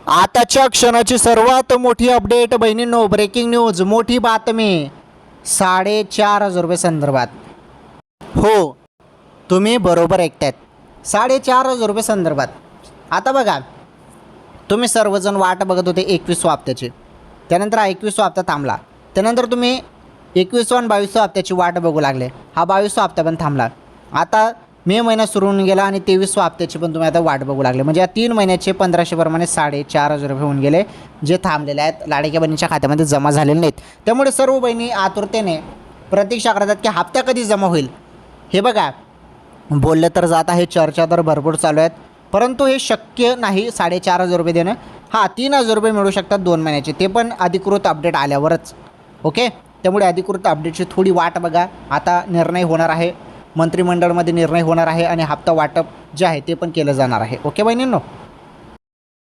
आताच्या क्षणाची सर्वात मोठी अपडेट बहिणींनो, ब्रेकिंग न्यूज, मोठी बातमी 4,500 संदर्भात. हो, तुम्ही बरोबर ऐकतायत, 4,500 संदर्भात. आता बघा, तुम्ही सर्वजण वाट बघत होते 21व्या हप्त्याची, त्यानंतर 21वा हप्ता थांबला, त्यानंतर तुम्ही 21वा आणि 22व्या हप्त्याची वाट बघू लागले. हा 22वा हप्ता पण थांबला. आता मे महिना सुरू होऊन गेला आणि 23व्या हप्त्याची पण तुम्ही आता वाट बघू लागले. म्हणजे या 3 महिन्याचे 1500 प्रमाणे 4,500 होऊन गेले, जे थांबलेले आहेत, लाडक्या बहिणीच्या खात्यामध्ये जमा झालेले नाहीत. त्यामुळे सर्व बहिणी आतुरतेने प्रतीक्षा करतात की हप्ता कधी जमा होईल. हे बघा, बोललं तर जात आहे, चर्चा तर भरपूर चालू आहेत, परंतु हे शक्य नाही 4,500 देणं. हां, 3,000 मिळू शकतात 2 महिन्याचे, ते पण अधिकृत अपडेट आल्यावरच. ओके, त्यामुळे अधिकृत अपडेटची थोडी वाट बघा. आता निर्णय होणार आहे, मंत्रिमंडळामध्ये निर्णय होणार आहे आणि हप्ता वाटप जे आहे ते पण केलं जाणार आहे. ओके बहिणींनो.